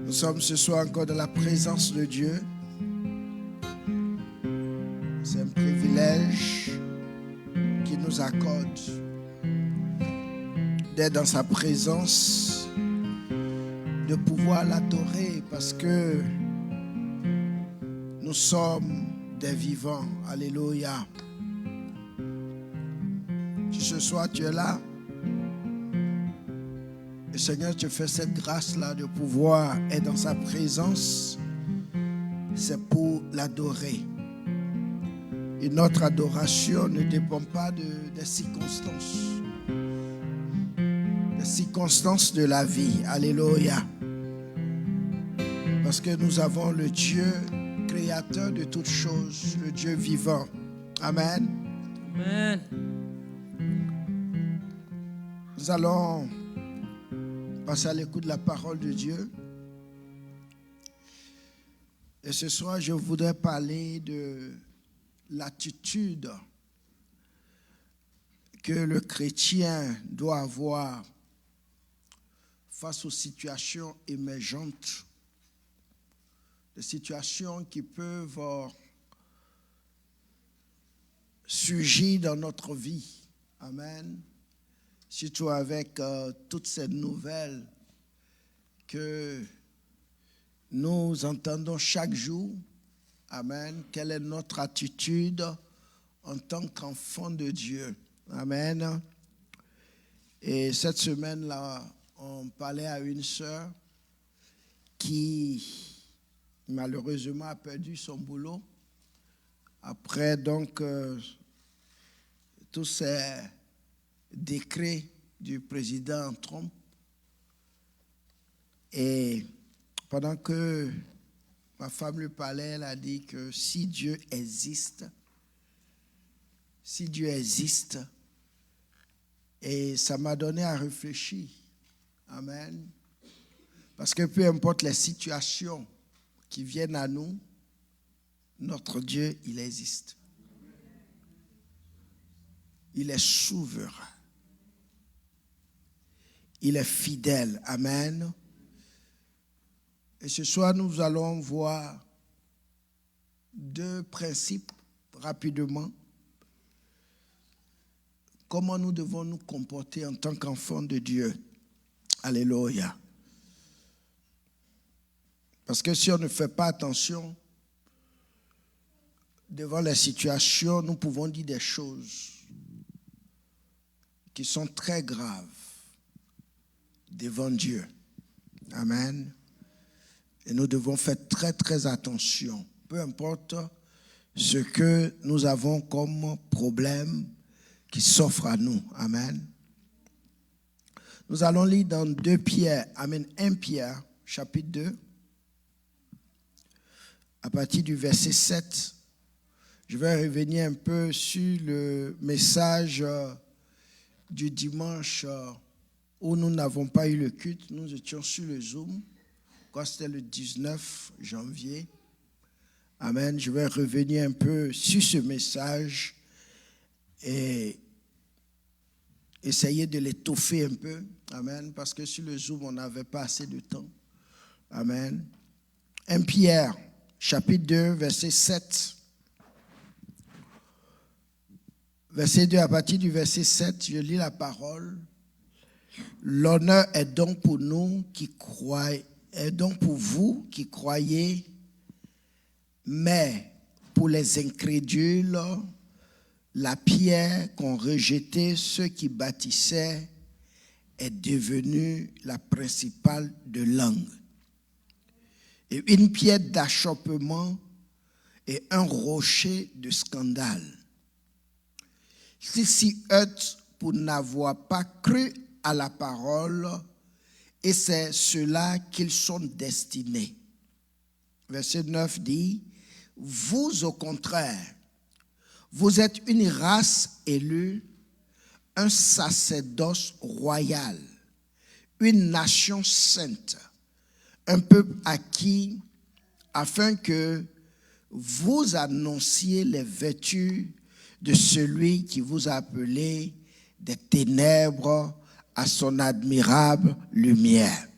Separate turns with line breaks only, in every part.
Nous sommes ce soir encore dans la présence de Dieu. C'est un privilège qu'il nous accorde d'être dans sa présence, de pouvoir l'adorer parce que nous sommes des vivants. Alléluia. Si ce soir tu es là, le Seigneur te fait cette grâce-là de pouvoir être dans sa présence, c'est pour l'adorer. Et notre adoration ne dépend pas des circonstances. Les circonstances de la vie. Alléluia. Parce que nous avons le Dieu créateur de toutes choses, le Dieu vivant. Amen.
Amen.
Nous allons passer à l'écoute de la parole de Dieu. Et ce soir, je voudrais parler de l'attitude que le chrétien doit avoir face aux situations émergentes, des situations qui peuvent surgir dans notre vie. Amen. Surtout avec toutes ces nouvelles que nous entendons chaque jour. Amen. Quelle est notre attitude en tant qu'enfant de Dieu? Amen. Et cette semaine-là, on parlait à une sœur qui malheureusement a perdu son boulot. Après donc tous ces décrets du président Trump. Et pendant que ma femme lui parlait, elle a dit que si Dieu existe, et ça m'a donné à réfléchir. Amen. Parce que peu importe les situations qui viennent à nous, notre Dieu, il existe. Il est souverain. Il est fidèle. Amen. Et ce soir, nous allons voir deux principes rapidement. Comment nous devons nous comporter en tant qu'enfants de Dieu. Alléluia. Parce que si on ne fait pas attention, devant les situations, nous pouvons dire des choses qui sont très graves devant Dieu. Amen. Et nous devons faire très, très attention. Peu importe ce que nous avons comme problème qui s'offre à nous. Amen. Nous allons lire dans 2 Pierre, amen, 1 Pierre, chapitre 2, à partir du verset 7. Je vais revenir un peu sur le message du dimanche où nous n'avons pas eu le culte. Nous étions sur le Zoom, quand c'était le 19 janvier. Amen. Je vais revenir un peu sur ce message et essayer de l'étoffer un peu. Amen. Parce que sur le Zoom, on n'avait pas assez de temps. Amen. 1 Pierre, chapitre 2, verset 7. Verset 2, à partir du verset 7, je lis la parole. L'honneur est donc pour nous qui croyons, est donc pour vous qui croyez, mais pour les incrédules, la pierre qu'ont rejetée ceux qui bâtissaient est devenue la principale de langue. Et une pierre d'achoppement et un rocher de scandale. Ils s'y heurtent pour n'avoir pas cru à la parole, et c'est cela qu'ils sont destinés. Verset 9 dit, vous au contraire, vous êtes une race élue, un sacerdoce royal, une nation sainte, un peuple acquis, afin que vous annonciez les vertus de celui qui vous a appelé des ténèbres à son admirable lumière.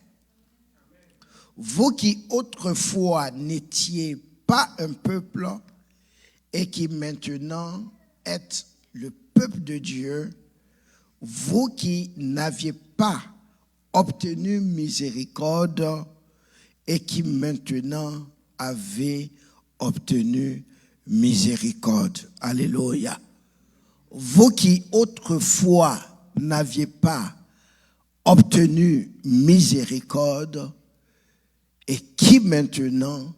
vous qui autrefois n'étiez pas un peuple et qui maintenant êtes le peuple de Dieu, vous qui n'aviez pas obtenu miséricorde et qui maintenant avez obtenu miséricorde. Alléluia. Vous qui autrefois n'aviez pas obtenu miséricorde et qui maintenant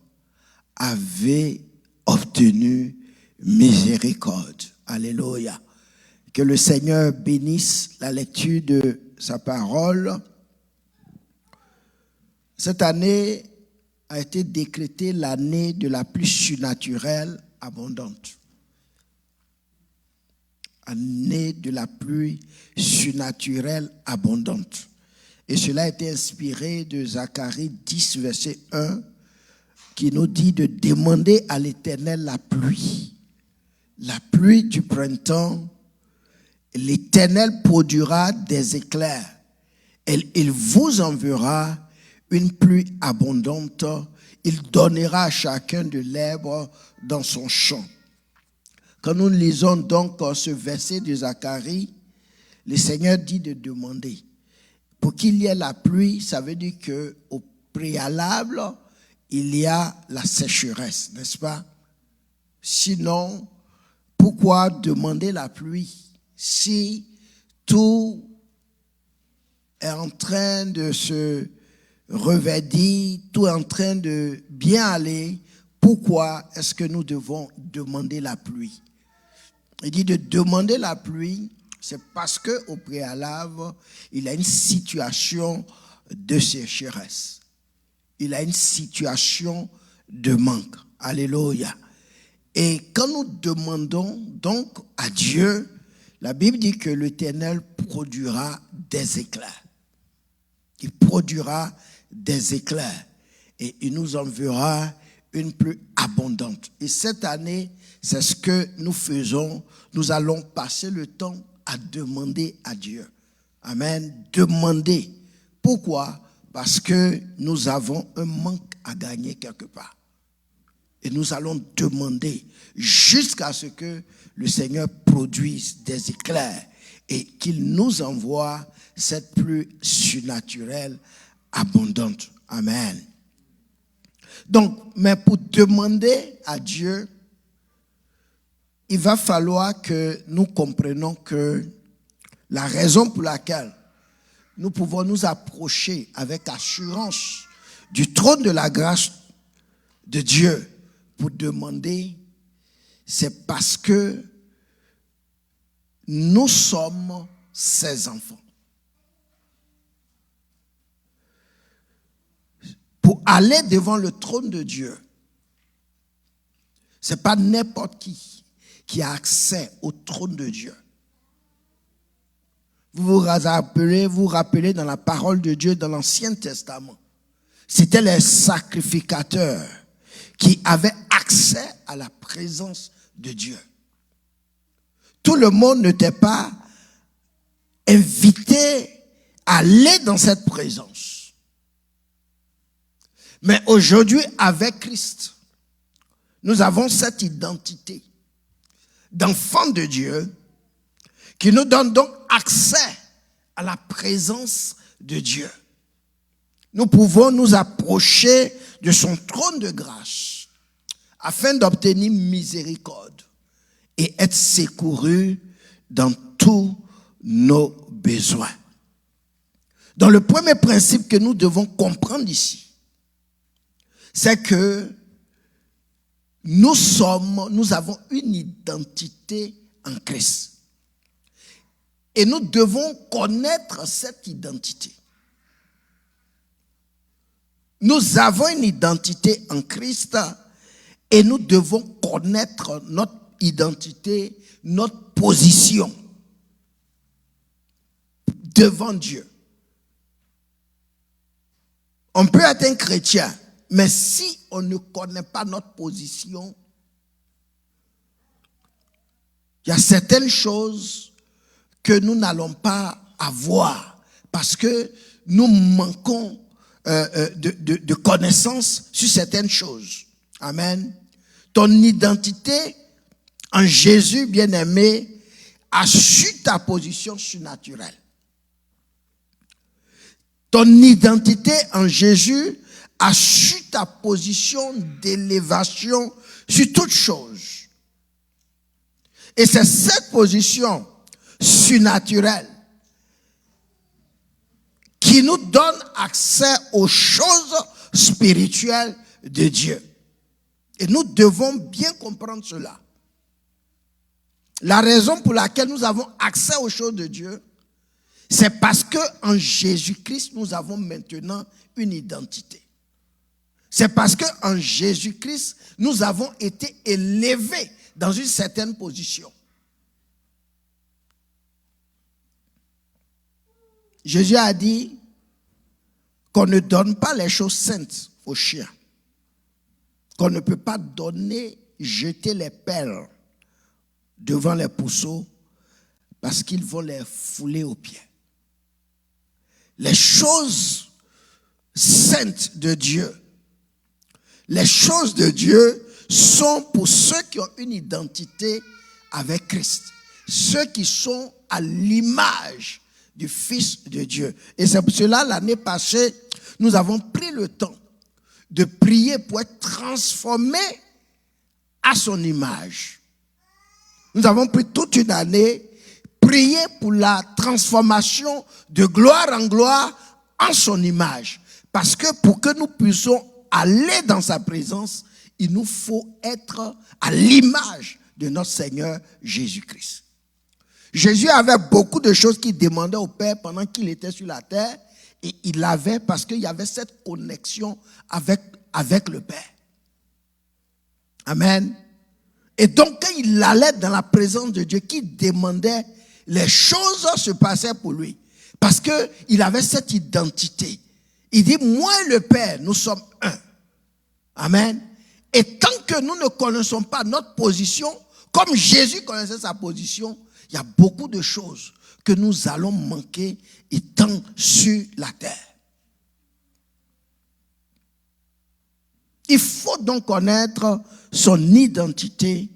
avez obtenu miséricorde. Alléluia. Que le Seigneur bénisse la lecture de sa parole. Cette année a été décrétée l'année de la pluie surnaturelle abondante. Année de la pluie surnaturelle abondante. Et cela a été inspiré de Zacharie 10, verset 1, qui nous dit de demander à l'Éternel la pluie du printemps. L'Éternel produira des éclairs et il vous enverra une pluie abondante. Il donnera à chacun de l'herbe dans son champ. Quand nous lisons donc ce verset de Zacharie, le Seigneur dit de demander. Pour qu'il y ait la pluie, ça veut dire qu'au préalable, il y a la sécheresse, n'est-ce pas? Sinon, pourquoi demander la pluie si tout est en train de se reverdir, tout est en train de bien aller? Pourquoi est-ce que nous devons demander la pluie? Il dit de demander la pluie, c'est parce qu'au préalable, il y a une situation de sécheresse. Il y a une situation de manque. Alléluia. Et quand nous demandons donc à Dieu, la Bible dit que l'Éternel produira des éclairs. Il produira des éclairs et il nous enverra une pluie abondante. Et cette année, c'est ce que nous faisons. Nous allons passer le temps à demander à Dieu. Amen. Demander. Pourquoi? Parce que nous avons un manque à gagner quelque part. Et nous allons demander jusqu'à ce que le Seigneur produise des éclairs et qu'il nous envoie cette pluie surnaturelle abondante. Amen. Donc, mais pour demander à Dieu, il va falloir que nous comprenions que la raison pour laquelle nous pouvons nous approcher avec assurance du trône de la grâce de Dieu pour demander, c'est parce que nous sommes ses enfants. Pour aller devant le trône de Dieu, ce n'est pas n'importe qui a accès au trône de Dieu. Vous vous rappelez dans la parole de Dieu dans l'Ancien Testament, c'était les sacrificateurs qui avaient accès à la présence de Dieu. Tout le monde n'était pas invité à aller dans cette présence. Mais aujourd'hui, avec Christ, nous avons cette identité d'enfants de Dieu qui nous donne donc accès à la présence de Dieu. Nous pouvons nous approcher de son trône de grâce afin d'obtenir miséricorde et être secourus dans tous nos besoins. Donc le premier principe que nous devons comprendre ici, c'est que nous avons une identité en Christ. Et nous devons connaître cette identité. Nous avons une identité en Christ et nous devons connaître notre identité, notre position devant Dieu. On peut être un chrétien, mais si on ne connaît pas notre position, il y a certaines choses que nous n'allons pas avoir parce que nous manquons de connaissances sur certaines choses. Amen. Ton identité en Jésus, bien-aimé, a su ta position surnaturelle. Ton identité en Jésus a su ta position d'élévation sur toute chose. Et c'est cette position surnaturelle qui nous donne accès aux choses spirituelles de Dieu. Et nous devons bien comprendre cela. La raison pour laquelle nous avons accès aux choses de Dieu, c'est parce qu'en Jésus-Christ, nous avons maintenant une identité. C'est parce qu'en Jésus-Christ, nous avons été élevés dans une certaine position. Jésus a dit qu'on ne donne pas les choses saintes aux chiens. Qu'on ne peut pas jeter les perles devant les pourceaux parce qu'ils vont les fouler aux pieds. Les choses saintes de Dieu, les choses de Dieu sont pour ceux qui ont une identité avec Christ, ceux qui sont à l'image du Fils de Dieu. Et c'est pour cela, l'année passée, nous avons pris le temps de prier pour être transformés à son image. Nous avons pris toute une année, prier pour la transformation de gloire en gloire en son image. Parce que pour que nous puissions aller dans sa présence, il nous faut être à l'image de notre Seigneur Jésus-Christ. Jésus avait beaucoup de choses qu'il demandait au Père pendant qu'il était sur la terre. Et il l'avait parce qu'il y avait cette connexion avec le Père. Amen. Et donc, quand il allait dans la présence de Dieu, qu'il demandait, les choses se passaient pour lui. Parce qu'il avait cette identité. Il dit, moi et le Père, nous sommes un. Amen. Et tant que nous ne connaissons pas notre position, comme Jésus connaissait sa position, il y a beaucoup de choses que nous allons manquer étant sur la terre. Il faut donc connaître son identité,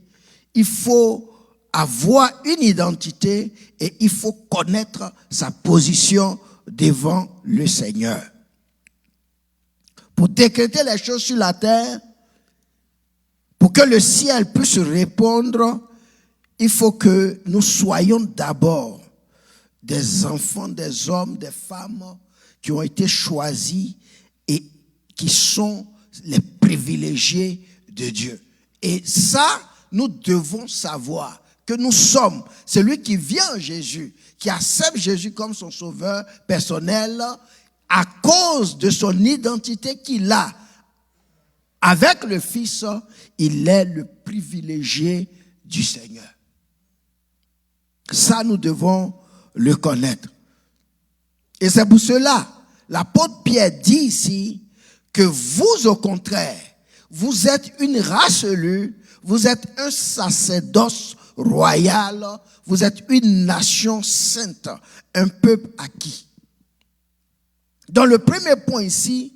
il faut avoir une identité et il faut connaître sa position devant le Seigneur. Pour décréter les choses sur la terre, pour que le ciel puisse répondre, il faut que nous soyons d'abord des enfants, des hommes, des femmes qui ont été choisis et qui sont les privilégiés de Dieu. Et ça, nous devons savoir que nous sommes celui qui vient en Jésus, qui accepte Jésus comme son sauveur personnel à cause de son identité qu'il a avec le Fils, il est le privilégié du Seigneur. Ça, nous devons le connaître. Et c'est pour cela, l'apôtre Pierre dit ici que vous, au contraire, vous êtes une race élue, vous êtes un sacerdoce royal, vous êtes une nation sainte, un peuple acquis. Donc le premier point ici,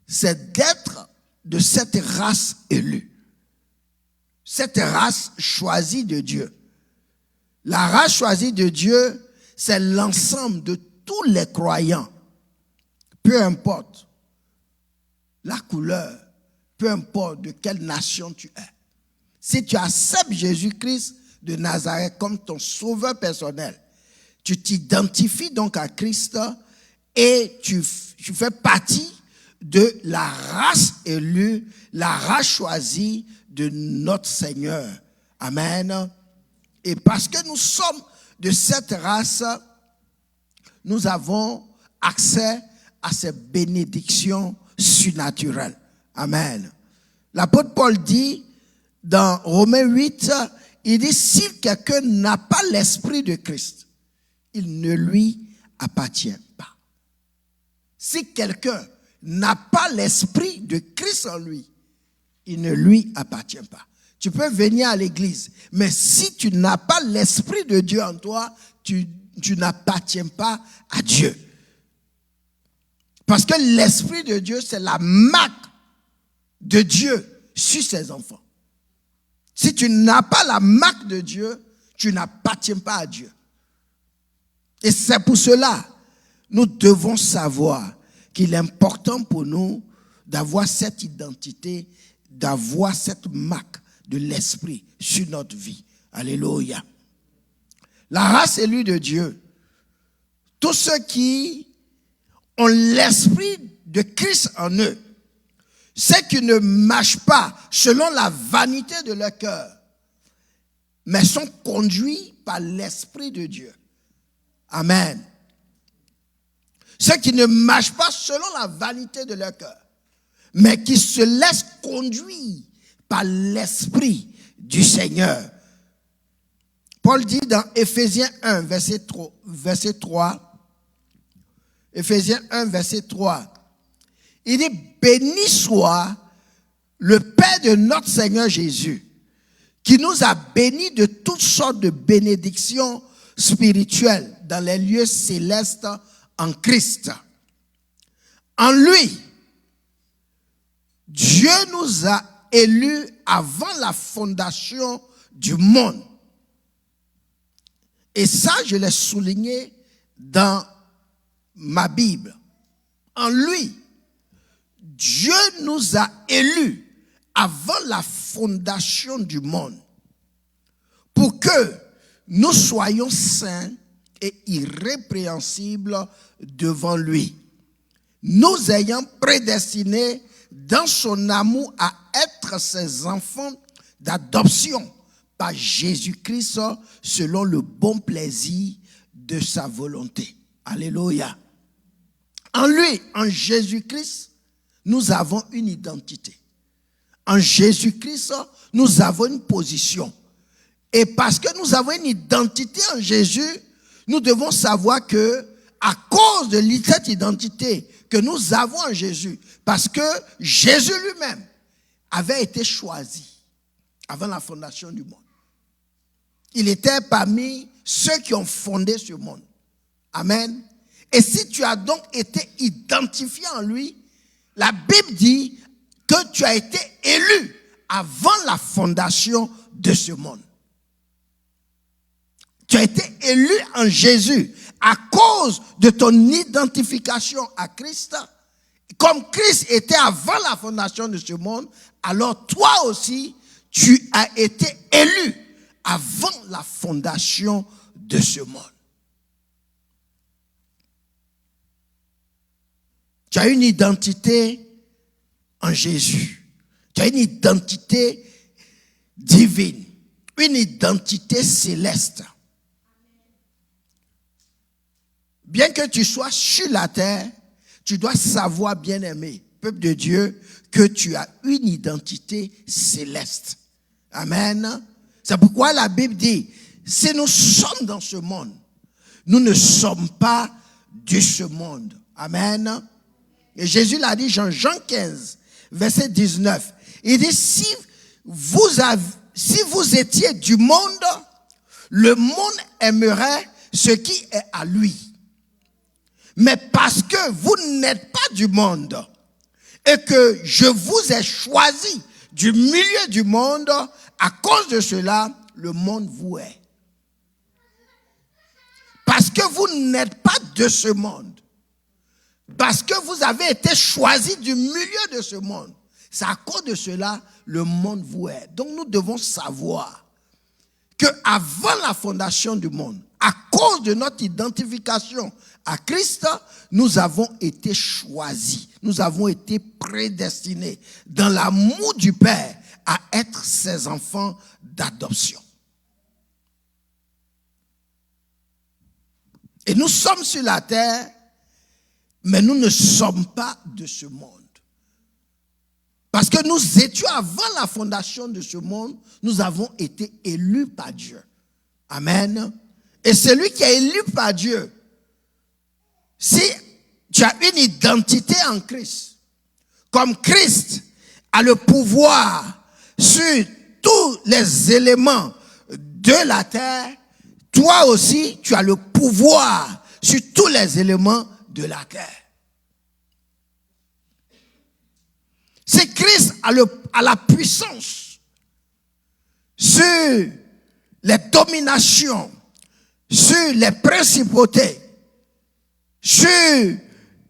c'est d'être de cette race élue, cette race choisie de Dieu. La race choisie de Dieu, c'est l'ensemble de tous les croyants, peu importe la couleur, peu importe de quelle nation tu es. Si tu acceptes Jésus-Christ de Nazareth comme ton sauveur personnel, tu t'identifies donc à Christ et tu fais partie de la race élue, la race choisie de notre Seigneur. Amen. Et parce que nous sommes de cette race, nous avons accès à ces bénédictions surnaturelles. Amen. L'apôtre Paul dit dans Romains 8, il dit, si quelqu'un n'a pas l'esprit de Christ, il ne lui appartient pas. Si quelqu'un n'a pas l'esprit de Christ en lui, il ne lui appartient pas. Tu peux venir à l'église, mais si tu n'as pas l'esprit de Dieu en toi, tu n'appartiens pas à Dieu. Parce que l'Esprit de Dieu, c'est la marque de Dieu sur ses enfants. Si tu n'as pas la marque de Dieu, tu n'appartiens pas à Dieu. Et c'est pour cela, nous devons savoir qu'il est important pour nous d'avoir cette identité, d'avoir cette marque de l'Esprit sur notre vie. Alléluia. La race élue de Dieu, tous ceux qui ont l'Esprit de Christ en eux, ceux qui ne marchent pas selon la vanité de leur cœur, mais sont conduits par l'Esprit de Dieu. Amen. Ceux qui ne marchent pas selon la vanité de leur cœur, mais qui se laissent conduire par l'Esprit du Seigneur. Paul dit dans Éphésiens 1, verset 3, Éphésiens 1, verset 3, il dit, béni soit le Père de notre Seigneur Jésus, qui nous a bénis de toutes sortes de bénédictions spirituelles dans les lieux célestes en Christ. En lui, Dieu nous a élus avant la fondation du monde. Et ça, je l'ai souligné dans ma Bible. En lui, Dieu nous a élus avant la fondation du monde pour que nous soyons saints et irrépréhensibles devant lui, nous ayant prédestinés dans son amour à être ses enfants d'adoption par Jésus-Christ selon le bon plaisir de sa volonté. Alléluia. En lui, en Jésus-Christ, nous avons une identité. En Jésus-Christ, nous avons une position. Et parce que nous avons une identité en Jésus, nous devons savoir que à cause de cette identité que nous avons en Jésus, parce que Jésus lui-même avait été choisi avant la fondation du monde. Il était parmi ceux qui ont fondé ce monde. Amen. Et si tu as donc été identifié en lui, la Bible dit que tu as été élu avant la fondation de ce monde. Tu as été élu en Jésus à cause de ton identification à Christ. Comme Christ était avant la fondation de ce monde, alors toi aussi, tu as été élu avant la fondation de ce monde. Tu as une identité en Jésus. Tu as une identité divine, une identité céleste. Bien que tu sois sur la terre, tu dois savoir, bien-aimé, peuple de Dieu, que tu as une identité céleste. Amen. C'est pourquoi la Bible dit, si nous sommes dans ce monde, nous ne sommes pas de ce monde. Amen. Et Jésus l'a dit, Jean 15, verset 19. Il dit, si vous étiez du monde, le monde aimerait ce qui est à lui. Mais parce que vous n'êtes pas du monde et que je vous ai choisi du milieu du monde, à cause de cela, le monde vous est. Parce que vous n'êtes pas de ce monde, parce que vous avez été choisi du milieu de ce monde, c'est à cause de cela, le monde vous est. Donc nous devons savoir que avant la fondation du monde, à cause de notre identification à Christ, nous avons été choisis, nous avons été prédestinés dans l'amour du Père à être ses enfants d'adoption. Et nous sommes sur la terre, mais nous ne sommes pas de ce monde. Parce que nous étions avant la fondation de ce monde, nous avons été élus par Dieu. Amen. Et celui qui est élu par Dieu, si tu as une identité en Christ, comme Christ a le pouvoir sur tous les éléments de la terre, toi aussi, tu as le pouvoir sur tous les éléments de la terre. C'est Christ a la puissance sur les dominations, sur les principautés, sur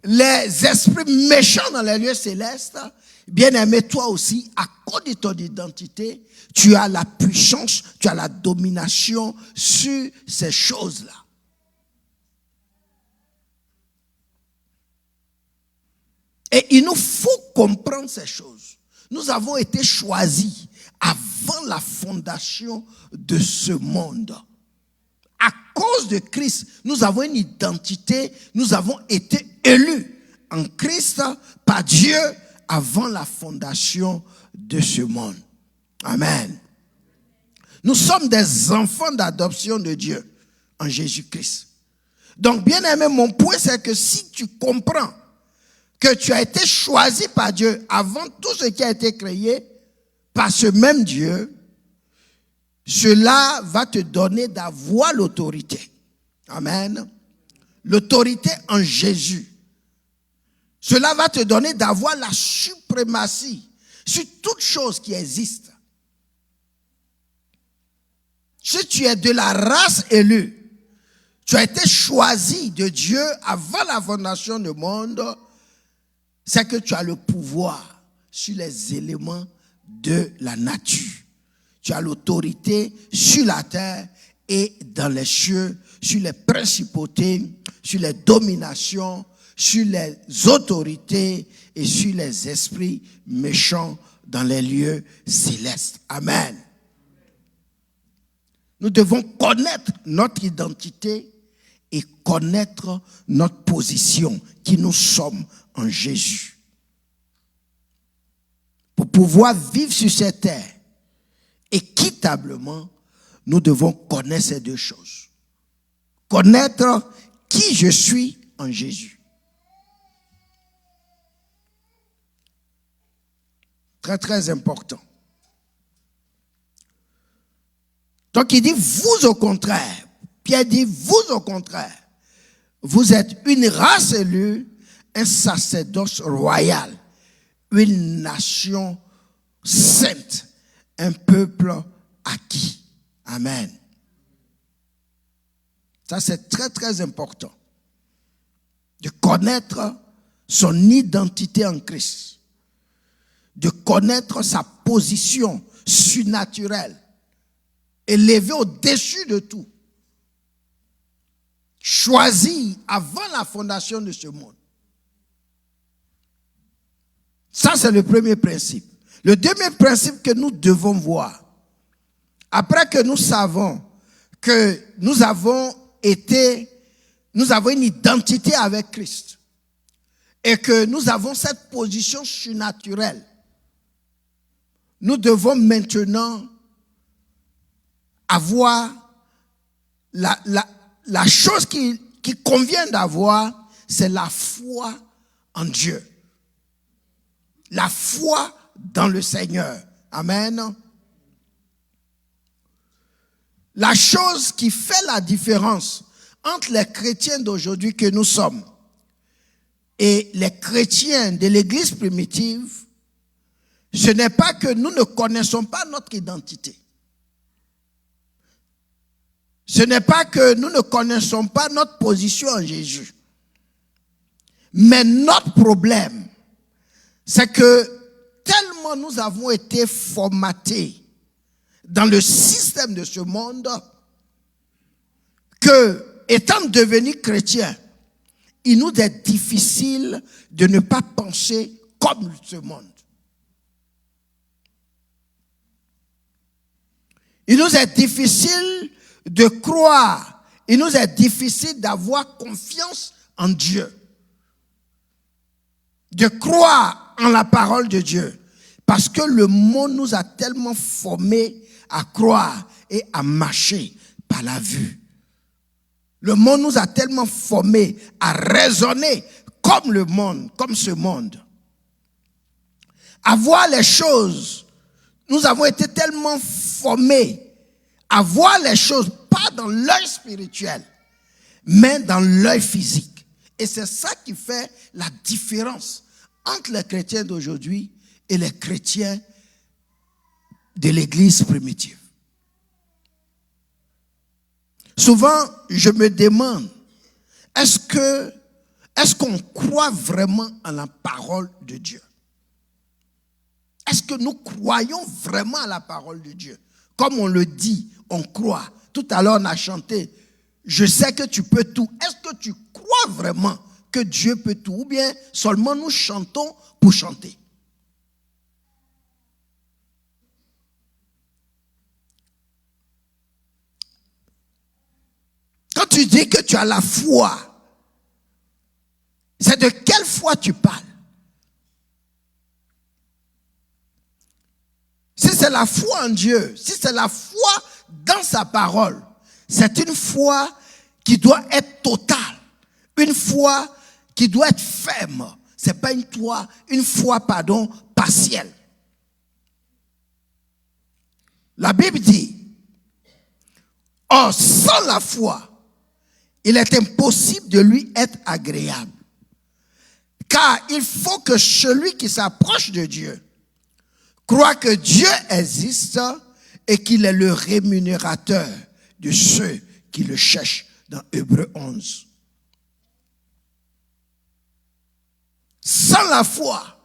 les esprits méchants dans les lieux célestes. Bien-aimé, toi aussi, à cause de ton identité, tu as la puissance, tu as la domination sur ces choses-là. Et il nous faut comprendre ces choses. Nous avons été choisis avant la fondation de ce monde. À cause de Christ, nous avons une identité, nous avons été élus en Christ par Dieu avant la fondation de ce monde. Amen. Nous sommes des enfants d'adoption de Dieu en Jésus-Christ. Donc, bien aimé, mon point, c'est que si tu comprends que tu as été choisi par Dieu avant tout ce qui a été créé, par ce même Dieu, cela va te donner d'avoir l'autorité. Amen. L'autorité en Jésus. Cela va te donner d'avoir la suprématie sur toute chose qui existe. Si tu es de la race élue, tu as été choisi de Dieu avant la fondation du monde, c'est que tu as le pouvoir sur les éléments de la nature. Tu as l'autorité sur la terre et dans les cieux, sur les principautés, sur les dominations, sur les autorités et sur les esprits méchants dans les lieux célestes. Amen. Nous devons connaître notre identité et connaître notre position, qui nous sommes en Jésus. Pour pouvoir vivre sur cette terre équitablement, nous devons connaître ces deux choses. Connaître qui je suis en Jésus. Très, très important. Donc il dit, vous au contraire, Pierre dit, vous au contraire, vous êtes une race élue, un sacerdoce royal, une nation sainte, un peuple acquis. Amen. Ça, c'est très, très important. De connaître son identité en Christ. De connaître sa position surnaturelle. Élevée au-dessus de tout. Choisi avant la fondation de ce monde. Ça, c'est le premier principe. Le deuxième principe que nous devons voir, après que nous savons que nous avons une identité avec Christ et que nous avons cette position surnaturelle, nous devons maintenant avoir la chose qui convient d'avoir, c'est la foi en Dieu. La foi dans le Seigneur. Amen. La chose qui fait la différence entre les chrétiens d'aujourd'hui que nous sommes et les chrétiens de l'Église primitive, ce n'est pas que nous ne connaissons pas notre identité. Ce n'est pas que nous ne connaissons pas notre position en Jésus. Mais notre problème, c'est que tellement nous avons été formatés dans le système de ce monde que, étant devenus chrétiens, il nous est difficile de ne pas penser comme ce monde. Il nous est difficile de croire, il nous est difficile d'avoir confiance en Dieu, de croire en la parole de Dieu, parce que le monde nous a tellement formés à croire et à marcher par la vue. Le monde nous a tellement formés à raisonner comme le monde, comme ce monde. À voir les choses, nous avons été tellement formés à voir les choses, pas dans l'œil spirituel, mais dans l'œil physique. Et c'est ça qui fait la différence entre les chrétiens d'aujourd'hui et les chrétiens de l'église primitive. Souvent, je me demande, est-ce qu'on croit vraiment en la parole de Dieu? Est-ce que nous croyons vraiment à la parole de Dieu? Comme on le dit, on croit. Tout à l'heure, on a chanté, je sais que tu peux tout. Est-ce que tu crois vraiment que Dieu peut tout? Ou bien seulement nous chantons pour chanter? Quand tu dis que tu as la foi, c'est de quelle foi tu parles? Si c'est la foi en Dieu, si c'est la foi dans sa parole, c'est une foi qui doit être totale, une foi qui doit être ferme. Ce n'est pas une foi partielle. La Bible dit, or sans la foi, il est impossible de lui être agréable. Car il faut que celui qui s'approche de Dieu croit que Dieu existe et qu'il est le rémunérateur de ceux qui le cherchent dans Hébreux 11. Sans la foi,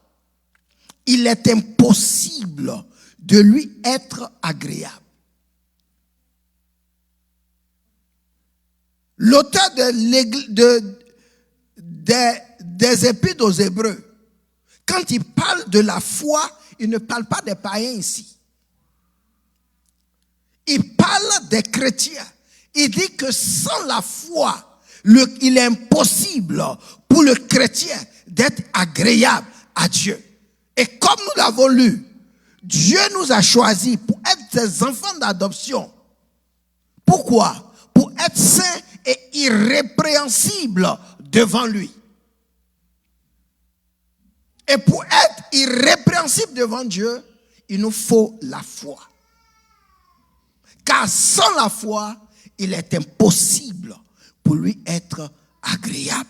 il est impossible de lui être agréable. L'auteur des Épîtres aux Hébreux, quand il parle de la foi, il ne parle pas des païens ici. Il parle des chrétiens. Il dit que sans la foi, il est impossible pour le chrétien d'être agréable à Dieu. Et comme nous l'avons lu, Dieu nous a choisis pour être ses enfants d'adoption. Pourquoi? Pour être saints et irrépréhensibles devant lui. Et pour être irrépréhensible devant Dieu, il nous faut la foi. Car sans la foi, il est impossible pour lui être agréable.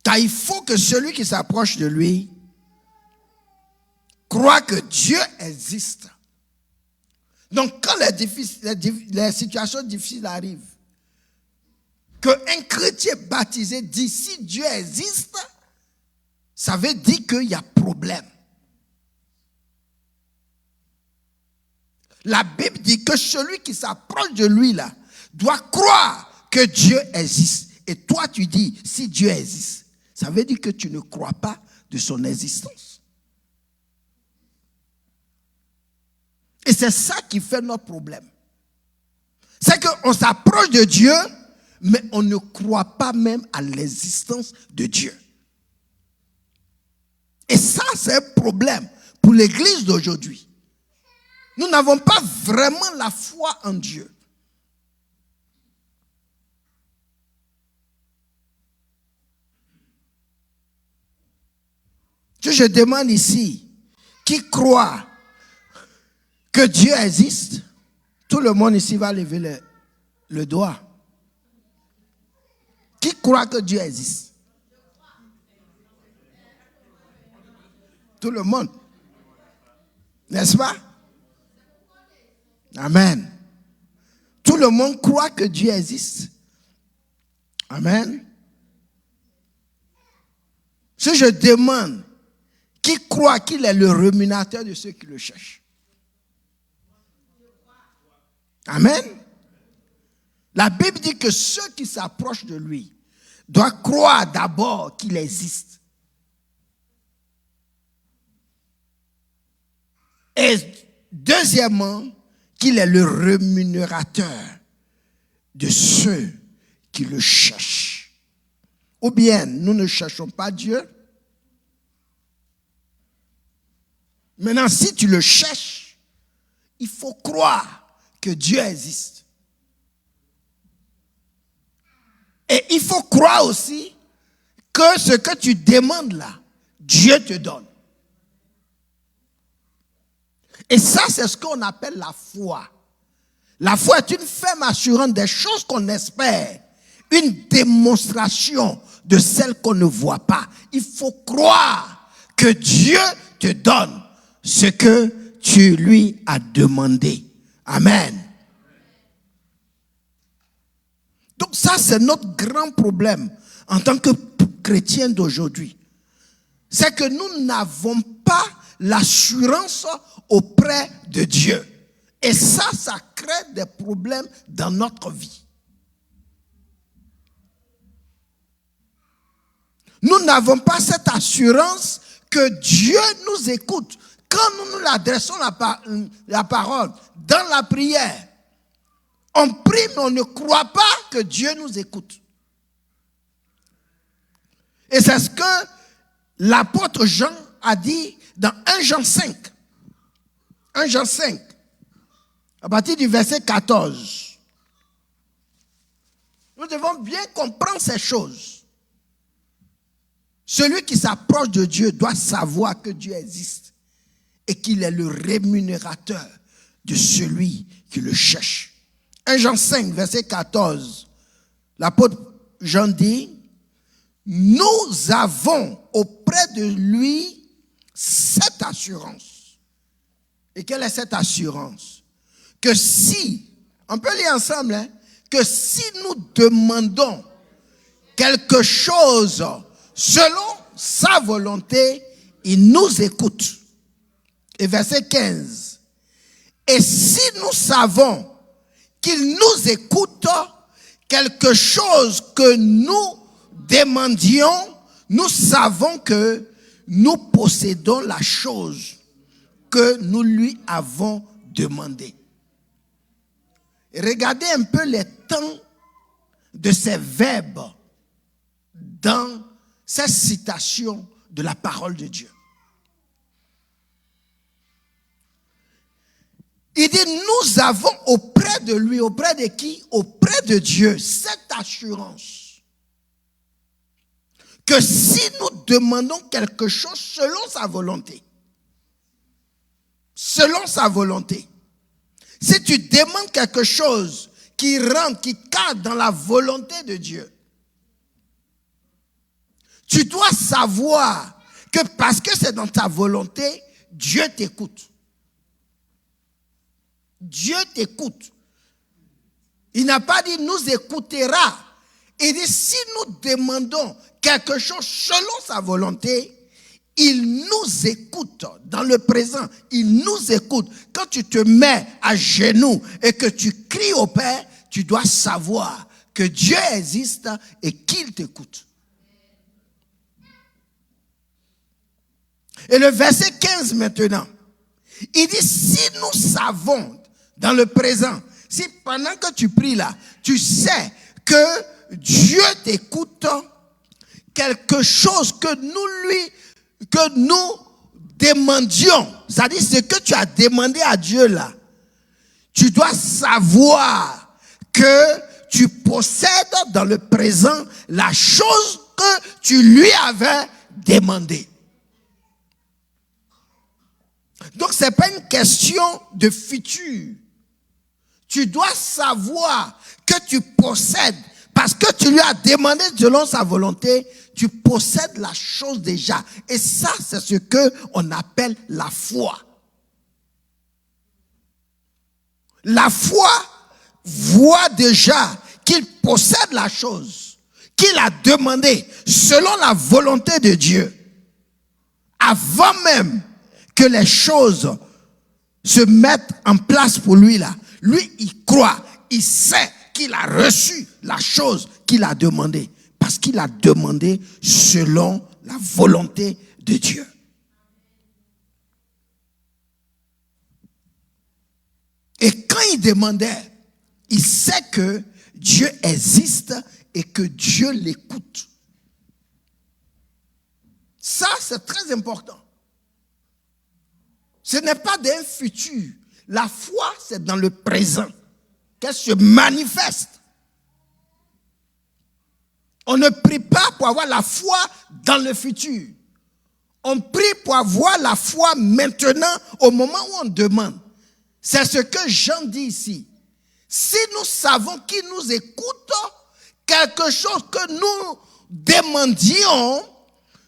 Car il faut que celui qui s'approche de lui croit que Dieu existe. Donc quand les situations difficiles arrivent, qu'un chrétien baptisé dit si Dieu existe, ça veut dire qu'il y a problème. La Bible dit que celui qui s'approche de lui là doit croire que Dieu existe. Et toi tu dis si Dieu existe, ça veut dire que tu ne crois pas de son existence. Et c'est ça qui fait notre problème. C'est qu'on s'approche de Dieu, mais on ne croit pas même à l'existence de Dieu. Et ça, c'est un problème pour l'église d'aujourd'hui. Nous n'avons pas vraiment la foi en Dieu. Je demande ici, qui croit que Dieu existe? Tout le monde ici va lever le doigt. Qui croit que Dieu existe? Tout le monde. N'est-ce pas? Amen. Tout le monde croit que Dieu existe. Amen. Si je demande, qui croit qu'il est le rémunérateur de ceux qui le cherchent? Amen. La Bible dit que ceux qui s'approchent de lui doivent croire d'abord qu'il existe. Et deuxièmement, qu'il est le rémunérateur de ceux qui le cherchent. Ou bien, nous ne cherchons pas Dieu. Maintenant, si tu le cherches, il faut croire que Dieu existe. Et il faut croire aussi que ce que tu demandes là, Dieu te donne. Et ça, c'est ce qu'on appelle la foi. La foi est une ferme assurance des choses qu'on espère une démonstration de celle qu'on ne voit pas. Il faut croire que Dieu te donne ce que tu lui as demandé. Amen. Donc ça, c'est notre grand problème en tant que chrétiens d'aujourd'hui. C'est que nous n'avons pas l'assurance auprès de Dieu. Et ça crée des problèmes dans notre vie. Nous n'avons pas cette assurance que Dieu nous écoute. Quand nous nous adressons la parole dans la prière, on prie mais on ne croit pas que Dieu nous écoute. Et c'est ce que l'apôtre Jean a dit dans 1 Jean 5. 1 Jean 5, à partir du verset 14. Nous devons bien comprendre ces choses. Celui qui s'approche de Dieu doit savoir que Dieu existe et qu'il est le rémunérateur de celui qui le cherche. 1 Jean 5, verset 14, l'apôtre Jean dit, nous avons auprès de lui cette assurance. Et quelle est cette assurance? Que si, on peut lire ensemble, hein, que si nous demandons quelque chose selon sa volonté, il nous écoute. Et verset 15. Et si nous savons qu'il nous écoute, quelque chose que nous demandions, nous savons que nous possédons la chose que nous lui avons demandé. Regardez un peu les temps de ces verbes dans cette citation de la parole de Dieu. Il dit, nous avons auprès de lui, auprès de qui? Auprès de Dieu, cette assurance que si nous demandons quelque chose selon sa volonté, si tu demandes quelque chose qui rentre, qui cadre dans la volonté de Dieu, tu dois savoir que parce que c'est dans ta volonté, Dieu t'écoute. Dieu t'écoute. Il n'a pas dit nous écoutera. Il dit si nous demandons quelque chose selon sa volonté, il nous écoute dans le présent. Il nous écoute. Quand tu te mets à genoux et que tu cries au Père, tu dois savoir que Dieu existe et qu'il t'écoute. Et le verset 15 maintenant, il dit si nous savons dans le présent, si pendant que tu pries là, tu sais que Dieu t'écoute, quelque chose que nous demandions, c'est-à-dire ce que tu as demandé à Dieu là, tu dois savoir que tu possèdes dans le présent la chose que tu lui avais demandée. Donc ce n'est pas une question de futur. Tu dois savoir que tu possèdes, parce que tu lui as demandé selon sa volonté, tu possèdes la chose déjà. Et ça, c'est ce qu'on appelle la foi. La foi voit déjà qu'il possède la chose, qu'il a demandé selon la volonté de Dieu, avant même que les choses se mettent en place pour lui là. Lui, il croit, il sait qu'il a reçu la chose qu'il a demandée. Parce qu'il a demandé selon la volonté de Dieu. Et quand il demandait, il sait que Dieu existe et que Dieu l'écoute. Ça, c'est très important. Ce n'est pas d'un futur. La foi, c'est dans le présent qu'elle se manifeste. On ne prie pas pour avoir la foi dans le futur. On prie pour avoir la foi maintenant, au moment où on demande. C'est ce que Jean dit ici. Si nous savons qu'il nous écoute, quelque chose que nous demandions,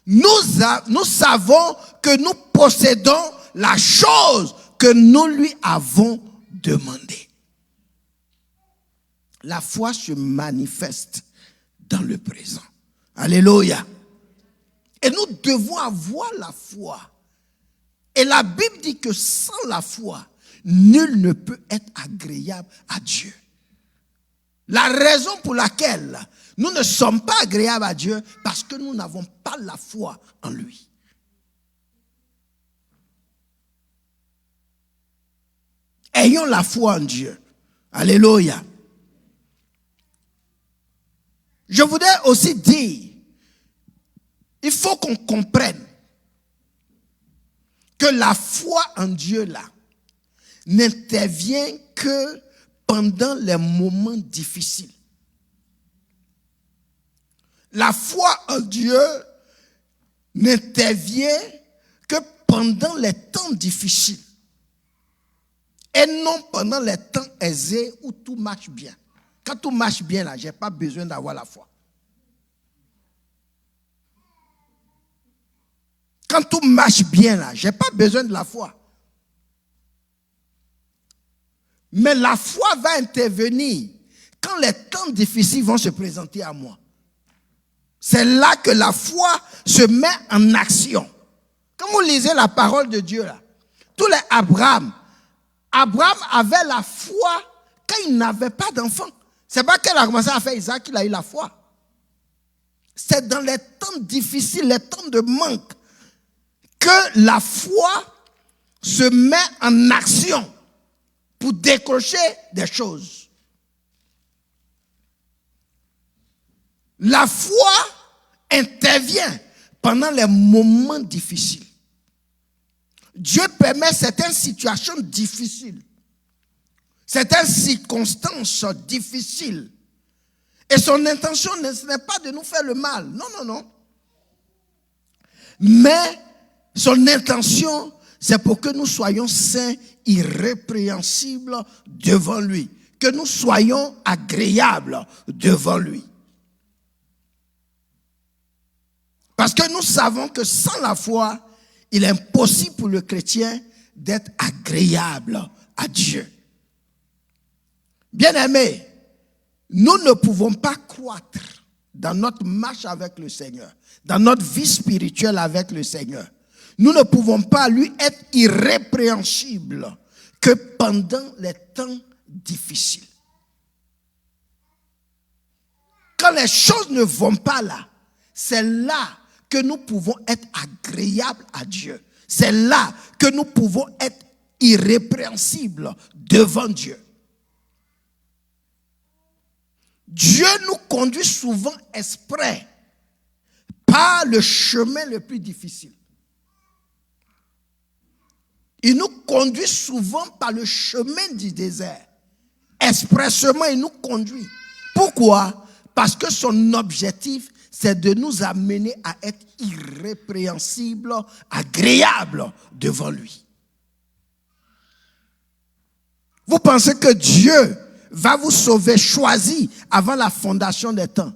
nous savons que nous possédons la chose que nous lui avons demandée. La foi se manifeste dans le présent. Alléluia. Et nous devons avoir la foi. Et la Bible dit que sans la foi, nul ne peut être agréable à Dieu. La raison pour laquelle nous ne sommes pas agréables à Dieu, parce que nous n'avons pas la foi en lui. Ayons la foi en Dieu. Alléluia. Je voudrais aussi dire, il faut qu'on comprenne que la foi en Dieu là n'intervient que pendant les moments difficiles. La foi en Dieu n'intervient que pendant les temps difficiles et non pendant les temps aisés où tout marche bien. Quand tout marche bien là, je n'ai pas besoin d'avoir la foi. Quand tout marche bien là, je n'ai pas besoin de la foi. Mais la foi va intervenir quand les temps difficiles vont se présenter à moi. C'est là que la foi se met en action. Quand vous lisez la parole de Dieu là, tous les Abraham avait la foi quand il n'avait pas d'enfant. C'est pas qu'elle a commencé à faire Isaac qu'il a eu la foi. C'est dans les temps difficiles, les temps de manque, que la foi se met en action pour décrocher des choses. La foi intervient pendant les moments difficiles. Dieu permet certaines situations difficiles, certaines circonstances difficiles. Et son intention ce n'est pas de nous faire le mal. Non, non, non. Mais son intention, c'est pour que nous soyons saints, irrépréhensibles devant lui. Que nous soyons agréables devant lui. Parce que nous savons que sans la foi, il est impossible pour le chrétien d'être agréable à Dieu. Bien-aimés, nous ne pouvons pas croître dans notre marche avec le Seigneur, dans notre vie spirituelle avec le Seigneur. Nous ne pouvons pas lui être irrépréhensibles que pendant les temps difficiles. Quand les choses ne vont pas là, c'est là que nous pouvons être agréables à Dieu. C'est là que nous pouvons être irrépréhensibles devant Dieu. Dieu nous conduit souvent exprès par le chemin le plus difficile. Il nous conduit souvent par le chemin du désert. Expressement, il nous conduit. Pourquoi? Parce que son objectif, c'est de nous amener à être irrépréhensibles, agréables devant lui. Vous pensez que Dieu va vous sauver, choisi avant la fondation des temps.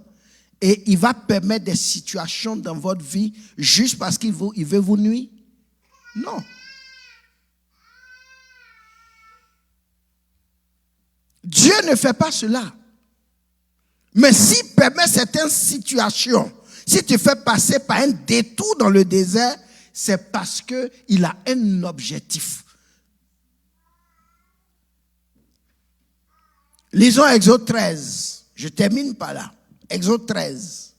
Et il va permettre des situations dans votre vie juste parce qu'il veut vous nuire? Non. Dieu ne fait pas cela. Mais s'il permet certaines situations, si tu fais passer par un détour dans le désert, c'est parce qu'il a un objectif. Lisons Exode 13. Je termine par là. Exode 13,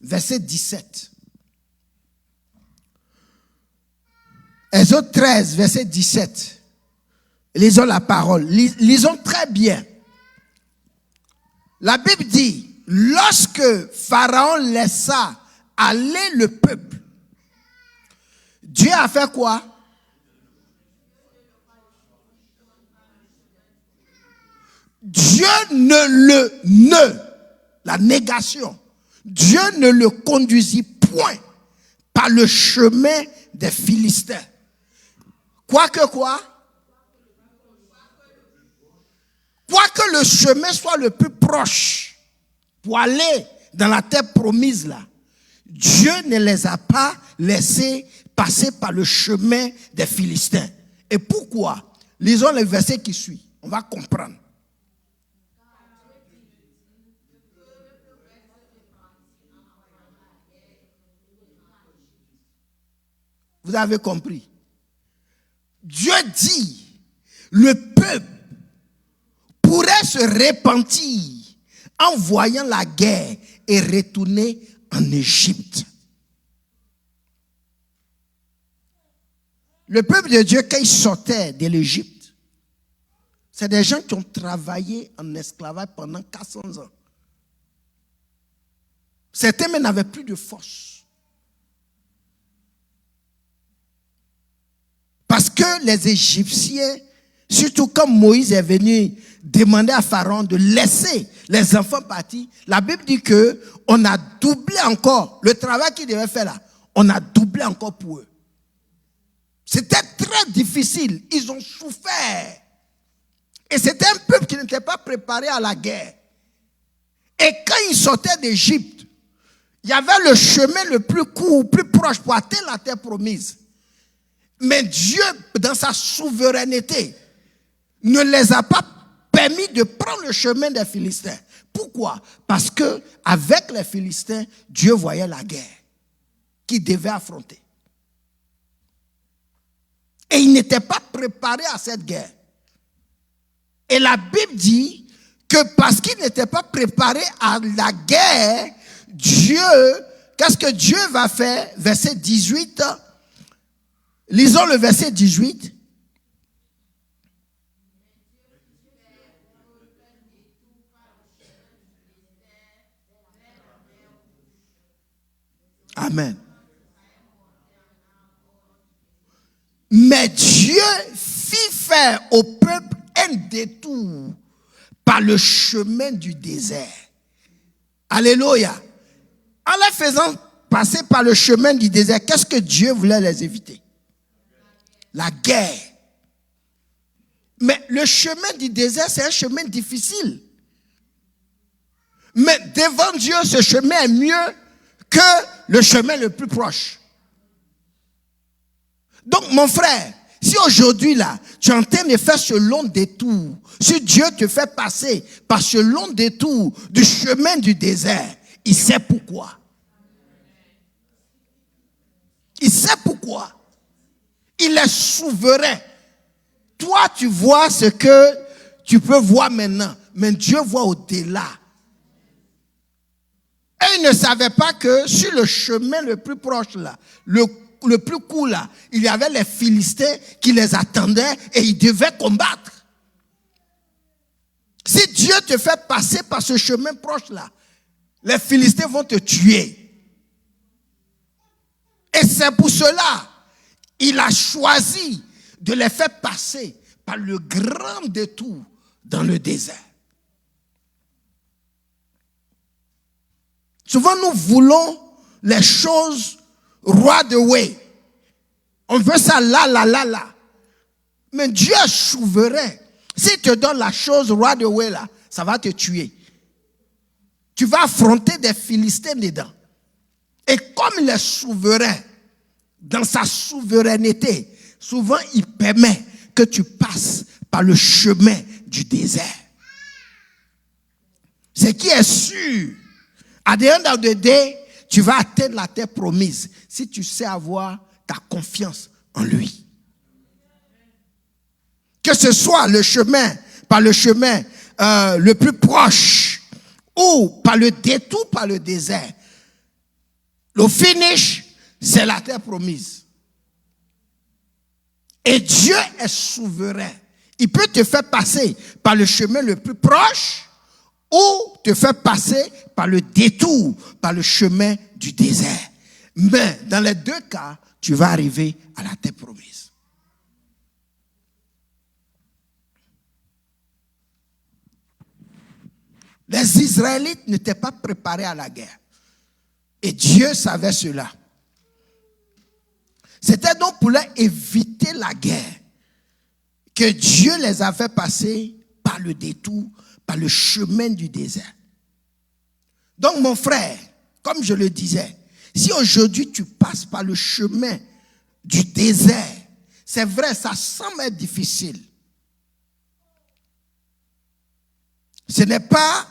verset 17. Exode 13, verset 17. Lisons la parole. Lisons très bien. La Bible dit, lorsque Pharaon laissa aller le peuple, Dieu a fait quoi? Dieu la négation, Dieu ne le conduisit point par le chemin des Philistins. Quoique le chemin soit le plus proche, pour aller dans la terre promise là, Dieu ne les a pas laissés passer par le chemin des Philistins. Et pourquoi? Lisons le verset qui suit. On va comprendre. Vous avez compris? Dieu dit, le peuple pourrait se repentir en voyant la guerre et retourner en Égypte. Le peuple de Dieu, quand il sortait de l'Égypte, c'est des gens qui ont travaillé en esclavage pendant 400 ans. Certains même n'avaient plus de force. Parce que les Égyptiens, surtout quand Moïse est venu demander à Pharaon de laisser les enfants partir, la Bible dit qu'on a doublé encore le travail qu'ils devaient faire là. On a doublé encore pour eux. C'était très difficile. Ils ont souffert. Et c'était un peuple qui n'était pas préparé à la guerre. Et quand ils sortaient d'Égypte, il y avait le chemin le plus court, plus proche pour atteindre la terre promise. Mais Dieu, dans sa souveraineté, ne les a pas permis de prendre le chemin des Philistins. Pourquoi? Parce que avec les Philistins, Dieu voyait la guerre qu'ils devaient affronter. Et ils n'étaient pas préparés à cette guerre. Et la Bible dit que parce qu'ils n'étaient pas préparés à la guerre, Dieu, qu'est-ce que Dieu va faire? Verset 18. Lisons le verset 18. Amen. Mais Dieu fit faire au peuple un détour par le chemin du désert. Alléluia. En les faisant passer par le chemin du désert, qu'est-ce que Dieu voulait les éviter? La guerre. Mais le chemin du désert, c'est un chemin difficile. Mais devant Dieu, ce chemin est mieux que le chemin le plus proche. Donc, mon frère, si aujourd'hui, là, tu es en train de faire ce long détour, si Dieu te fait passer par ce long détour du chemin du désert, il sait pourquoi. Il sait pourquoi. Il est souverain. Toi, tu vois ce que tu peux voir maintenant, mais Dieu voit au-delà. Et il ne savait pas que sur le chemin le plus proche, là, le plus court là, il y avait les Philistins qui les attendaient et ils devaient combattre. Si Dieu te fait passer par ce chemin proche là, les Philistins vont te tuer. Et c'est pour cela, il a choisi de les faire passer par le grand détour dans le désert. Souvent nous voulons les choses right away. On veut ça là. Mais Dieu est souverain. S'il te donne la chose right away là, ça va te tuer. Tu vas affronter des Philistins dedans. Et comme il est souverain, dans sa souveraineté, souvent il permet que tu passes par le chemin du désert. Ce qui est sûr, à the end of the day, tu vas atteindre la terre promise si tu sais avoir ta confiance en lui. Que ce soit le chemin, par le chemin le plus proche ou par le détour par le désert, le finish, c'est la terre promise. Et Dieu est souverain. Il peut te faire passer par le chemin le plus proche ou te faire passer par le détour, par le chemin du désert. Mais dans les deux cas, tu vas arriver à la terre promise. Les Israélites n'étaient pas préparés à la guerre. Et Dieu savait cela. C'était donc pour leur éviter la guerre que Dieu les a fait passer par le détour, par le chemin du désert. Donc mon frère, comme je le disais, si aujourd'hui tu passes par le chemin du désert, c'est vrai, ça semble être difficile. Ce n'est pas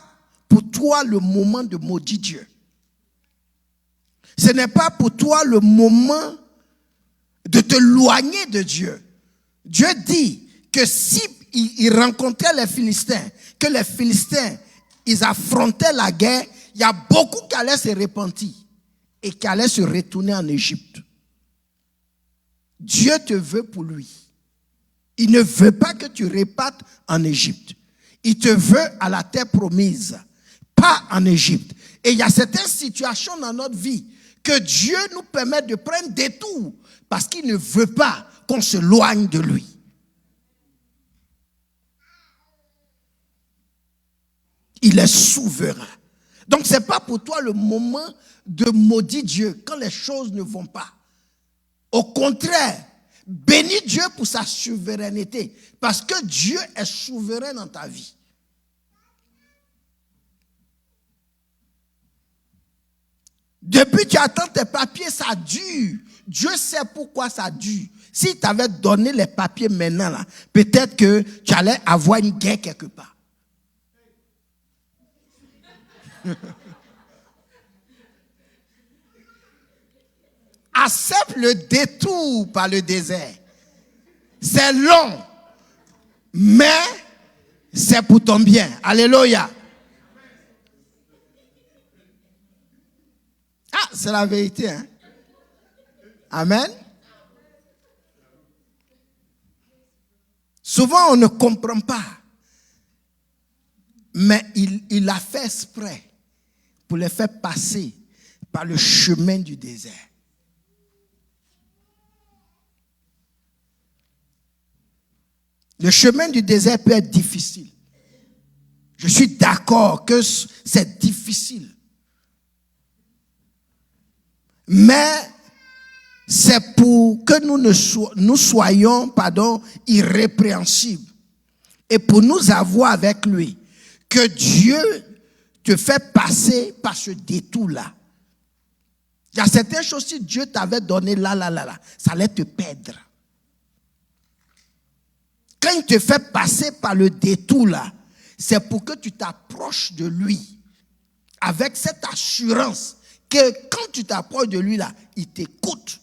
pour toi le moment de maudire Dieu. Ce n'est pas pour toi le moment de te éloigner de Dieu. Dieu dit que si il rencontrait les Philistins, que les Philistins, ils affrontaient la guerre, il y a beaucoup qui allaient se repentir et qui allaient se retourner en Égypte. Dieu te veut pour lui. Il ne veut pas que tu repartes en Égypte. Il te veut à la terre promise, pas en Égypte. Et il y a certaines situations dans notre vie que Dieu nous permet de prendre des détour parce qu'il ne veut pas qu'on se éloigne de lui. Il est souverain. Donc ce n'est pas pour toi le moment de maudire Dieu quand les choses ne vont pas. Au contraire, bénis Dieu pour sa souveraineté parce que Dieu est souverain dans ta vie. Depuis que tu attends tes papiers, ça dure. Dieu sait pourquoi ça dure. S'il t'avait donné les papiers maintenant, là, peut-être que tu allais avoir une guerre quelque part. Accepte le détour par le désert. C'est long, mais c'est pour ton bien. Alléluia. Ah, c'est la vérité, hein? Amen. Souvent, on ne comprend pas. Mais il a fait exprès pour les faire passer par le chemin du désert. Le chemin du désert peut être difficile. Je suis d'accord que c'est difficile. Mais c'est pour que nous soyons irrépréhensibles. Et pour nous avoir avec lui. Que Dieu te fait passer par ce détour-là. Il y a certaines choses, si Dieu t'avait donné là, ça allait te perdre. Quand il te fait passer par le détour-là, c'est pour que tu t'approches de lui. Avec cette assurance que quand tu t'approches de lui, là, il t'écoute.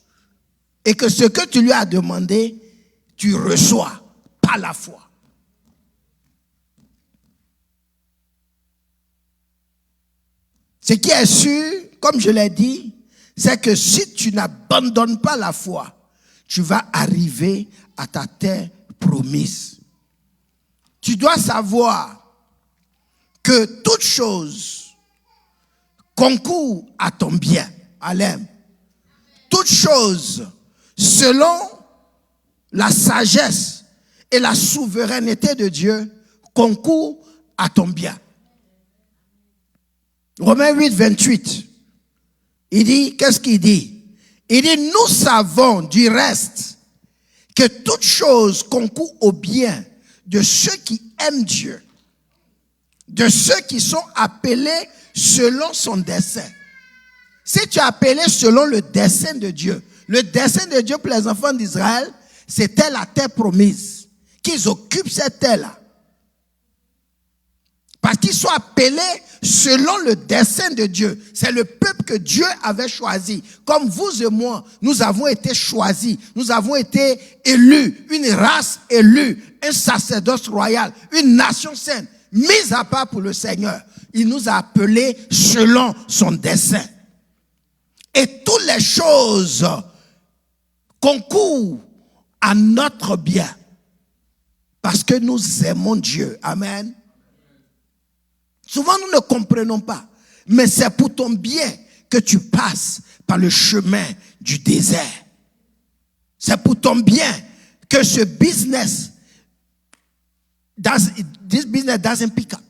Et que ce que tu lui as demandé, tu reçois par la foi. Ce qui est sûr, comme je l'ai dit, c'est que si tu n'abandonnes pas la foi, tu vas arriver à ta terre promise. Tu dois savoir que toute chose concourt à ton bien. Amen. Toute chose, selon la sagesse et la souveraineté de Dieu, concourt à ton bien. Romains 8, 28. Il dit, qu'est-ce qu'il dit? Il dit, nous savons du reste que toute chose concourt au bien de ceux qui aiment Dieu, de ceux qui sont appelés selon son dessein. Si tu es appelé selon le dessein de Dieu, le dessein de Dieu pour les enfants d'Israël, c'était la terre promise, qu'ils occupent cette terre-là. Parce qu'ils sont appelés selon le dessein de Dieu. C'est le peuple que Dieu avait choisi. Comme vous et moi, nous avons été choisis. Nous avons été élus. Une race élue. Un sacerdoce royal. Une nation sainte. Mise à part pour le Seigneur. Il nous a appelés selon son dessein. Et toutes les choses concourent à notre bien. Parce que nous aimons Dieu. Amen. Souvent, nous ne comprenons pas. Mais c'est pour ton bien que tu passes par le chemin du désert. C'est pour ton bien que ce business, this business doesn't pick up.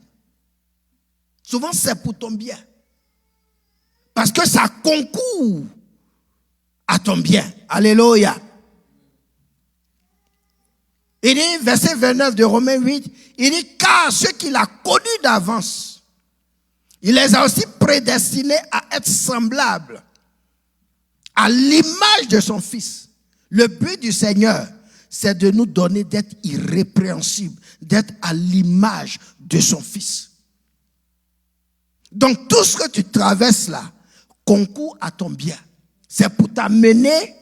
Souvent, c'est pour ton bien. Parce que ça concourt à ton bien. Alléluia. Il dit, verset 29 de Romains 8, il dit, car ce qu'il a connu d'avance, Il les a aussi prédestinés à être semblables à l'image de son Fils. Le but du Seigneur, c'est de nous donner d'être irrépréhensibles, d'être à l'image de son Fils. Donc tout ce que tu traverses là concourt à ton bien. C'est pour t'amener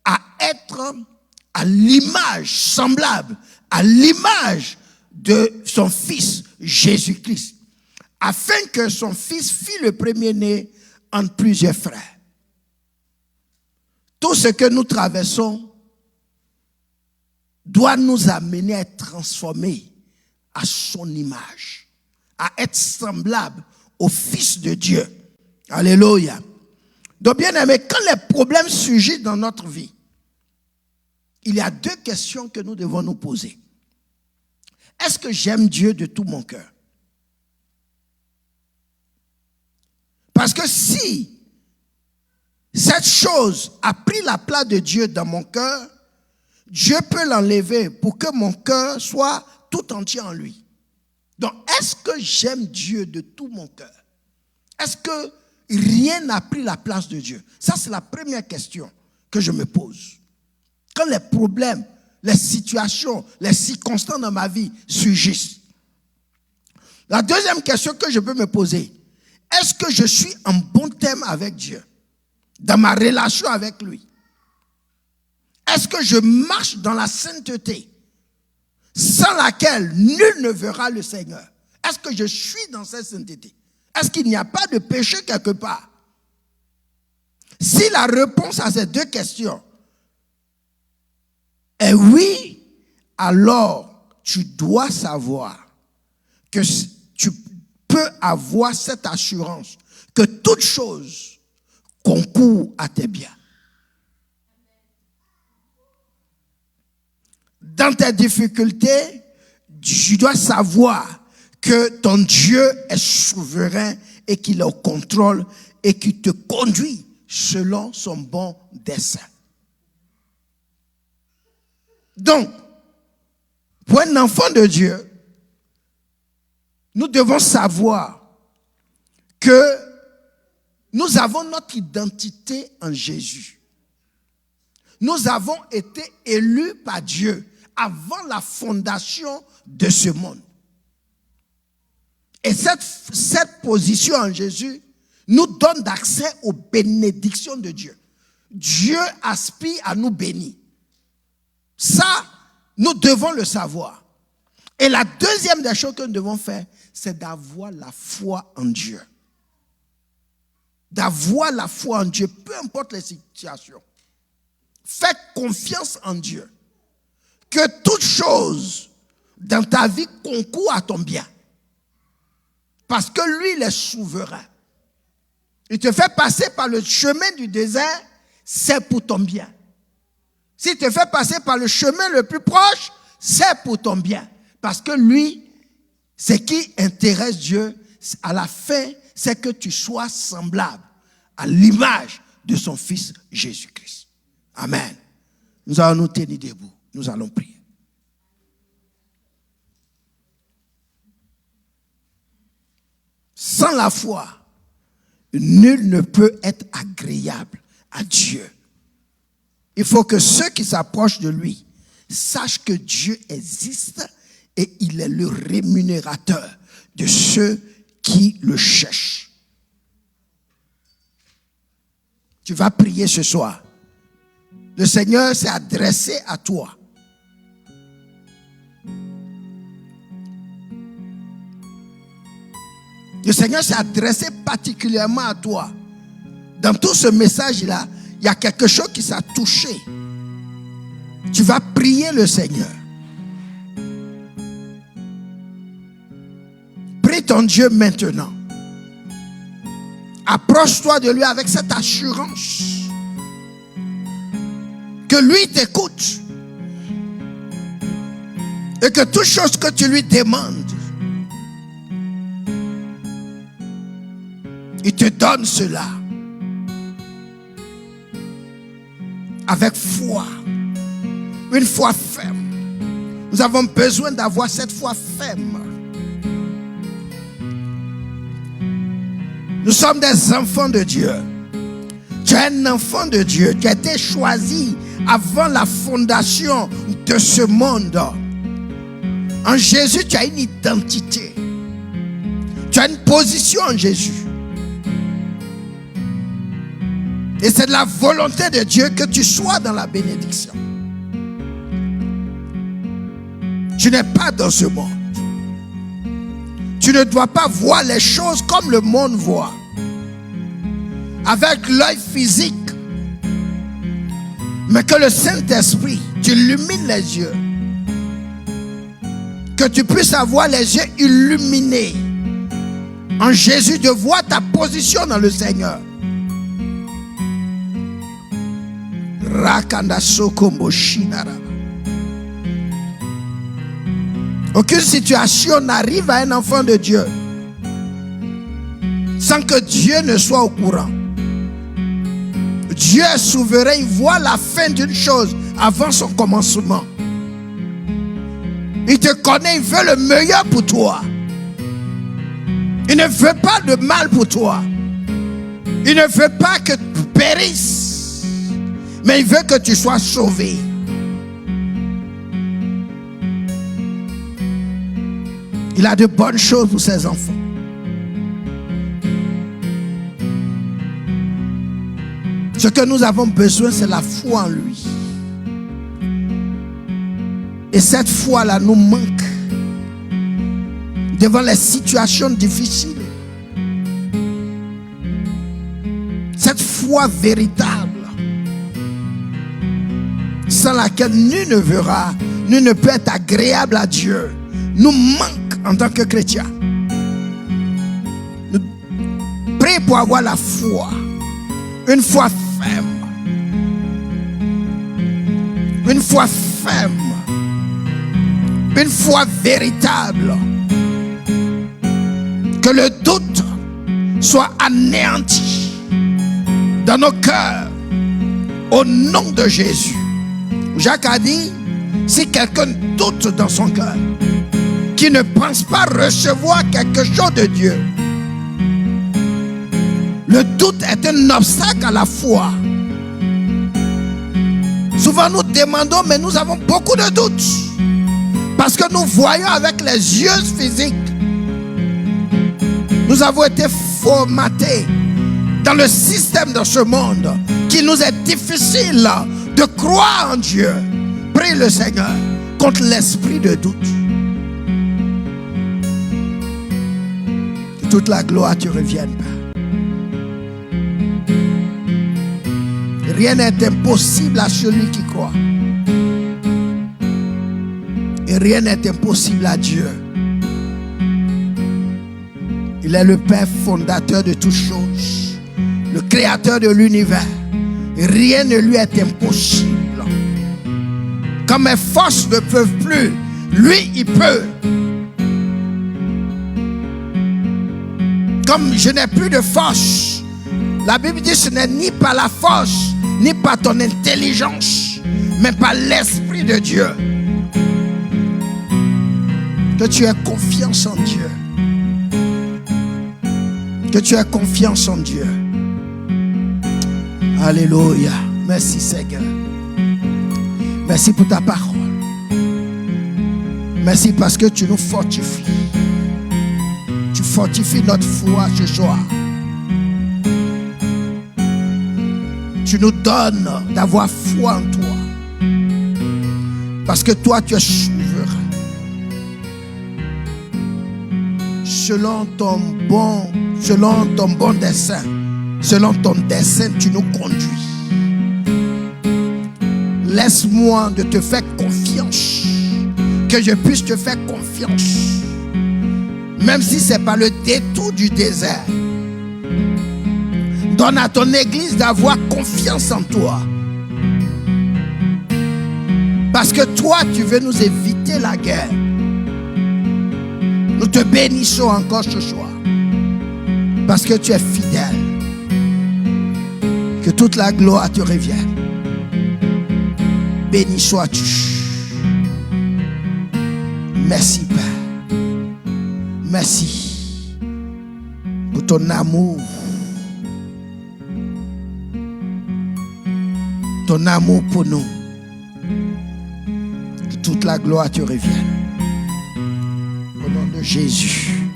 à être à l'image semblable, à l'image de son Fils Jésus-Christ, afin que son Fils fît le premier-né entre plusieurs frères. Tout ce que nous traversons doit nous amener à être transformés à son image, à être semblables au Fils de Dieu. Alléluia. Donc bien aimé, quand les problèmes surgissent dans notre vie, il y a deux questions que nous devons nous poser. Est-ce que j'aime Dieu de tout mon cœur? Parce que si cette chose a pris la place de Dieu dans mon cœur, Dieu peut l'enlever pour que mon cœur soit tout entier en lui. Donc, est-ce que j'aime Dieu de tout mon cœur? Est-ce que rien n'a pris la place de Dieu? Ça, c'est la première question que je me pose. Quand les problèmes, les situations, les circonstances dans ma vie surgissent. La deuxième question que je peux me poser, est-ce que je suis en bon terme avec Dieu, dans ma relation avec lui? Est-ce que je marche dans la sainteté, sans laquelle nul ne verra le Seigneur? Est-ce que je suis dans cette sainteté? Est-ce qu'il n'y a pas de péché quelque part? Si la réponse à ces deux questions est oui, alors tu dois savoir que tu peux avoir cette assurance que toute chose concourt à tes biens. Dans tes difficultés, tu dois savoir que ton Dieu est souverain et qu'il est au contrôle et qu'il te conduit selon son bon dessein. Donc, pour un enfant de Dieu, nous devons savoir que nous avons notre identité en Jésus. Nous avons été élus par Dieu avant la fondation de ce monde. Et cette position en Jésus nous donne d'accès aux bénédictions de Dieu. Dieu aspire à nous bénir. Ça, nous devons le savoir. Et la deuxième des choses que nous devons faire, c'est d'avoir la foi en Dieu. D'avoir la foi en Dieu, peu importe les situations. Fais confiance en Dieu. Que toute chose dans ta vie concourt à ton bien. Parce que lui, il est souverain. Il te fait passer par le chemin du désert, c'est pour ton bien. S'il te fait passer par le chemin le plus proche, c'est pour ton bien. Parce que lui, ce qui intéresse Dieu, à la fin, c'est que tu sois semblable à l'image de son Fils Jésus-Christ. Amen. Nous allons nous tenir debout. Nous allons prier. Sans la foi, nul ne peut être agréable à Dieu. Il faut que ceux qui s'approchent de lui sachent que Dieu existe et il est le rémunérateur de ceux qui le cherchent. Tu vas prier ce soir. Le Seigneur s'est adressé à toi. Le Seigneur s'est adressé particulièrement à toi. Dans tout ce message-là, il y a quelque chose qui t'a touché. Tu vas prier le Seigneur. Prie ton Dieu maintenant. Approche-toi de lui avec cette assurance que lui t'écoute et que toute chose que tu lui demandes, il te donne cela avec foi, une foi ferme. Nous avons besoin d'avoir cette foi ferme. Nous sommes des enfants de Dieu. Tu es un enfant de Dieu. Tu as été choisi avant la fondation de ce monde. En Jésus, tu as une identité. Tu as une position en Jésus. Et c'est de la volonté de Dieu que tu sois dans la bénédiction. Tu n'es pas dans ce monde. Tu ne dois pas voir les choses comme le monde voit. Avec l'œil physique. Mais que le Saint-Esprit t'illumine les yeux. Que tu puisses avoir les yeux illuminés. En Jésus, de voir ta position dans le Seigneur. Aucune situation n'arrive à un enfant de Dieu sans que Dieu ne soit au courant. Dieu est souverain, il voit la fin d'une chose avant son commencement. Il te connaît, il veut le meilleur pour toi. Il ne veut pas de mal pour toi. Il ne veut pas que tu périsses, mais il veut que tu sois sauvé. Il a de bonnes choses pour ses enfants. Ce que nous avons besoin, c'est la foi en lui. Et cette foi-là nous manque devant les situations difficiles. Cette foi véritable, sans laquelle nul ne verra, nul ne peut être agréable à Dieu, nous manque en tant que chrétiens. Nous prions pour avoir la foi, une foi ferme, une foi ferme, une foi véritable, que le doute soit anéanti dans nos cœurs au nom de Jésus. Jacques a dit, si quelqu'un doute dans son cœur, qui ne pense pas recevoir quelque chose de Dieu, le doute est un obstacle à la foi. Souvent nous demandons, mais nous avons beaucoup de doutes. Parce que nous voyons avec les yeux physiques. Nous avons été formatés dans le système de ce monde qui nous est difficile de croire en Dieu. Prie le Seigneur contre l'esprit de doute. Que toute la gloire te revienne, Père. Rien n'est impossible à celui qui croit. Et rien n'est impossible à Dieu. Il est le Père fondateur de toutes choses, le créateur de l'univers. Et rien ne lui est impossible. Quand mes forces ne peuvent plus, lui, il peut. Comme je n'ai plus de force, la Bible dit que ce n'est ni par la force, ni par ton intelligence, mais par l'Esprit de Dieu. Que tu aies confiance en Dieu. Que tu aies confiance en Dieu. Alléluia. Merci Seigneur. Merci pour ta parole. Merci parce que tu nous fortifies. Tu fortifies notre foi ce soir. Tu nous donnes d'avoir foi en toi. Parce que toi tu es souverain. Selon ton bon dessein, selon ton dessein, tu nous conduis. Laisse-moi de te faire confiance, que je puisse te faire confiance, même si c'est par le détour du désert. Donne à ton église d'avoir confiance en toi, parce que toi, tu veux nous éviter la guerre. Nous te bénissons encore ce soir. Parce que tu es fidèle. Que toute la gloire te revienne. Béni sois-tu. Merci Père. Merci pour pour ton amour. Ton amour pour nous. Que toute la gloire te revienne. Au nom de Jésus.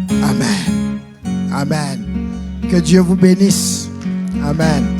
Amen. Amen. Que Dieu vous bénisse. Amen.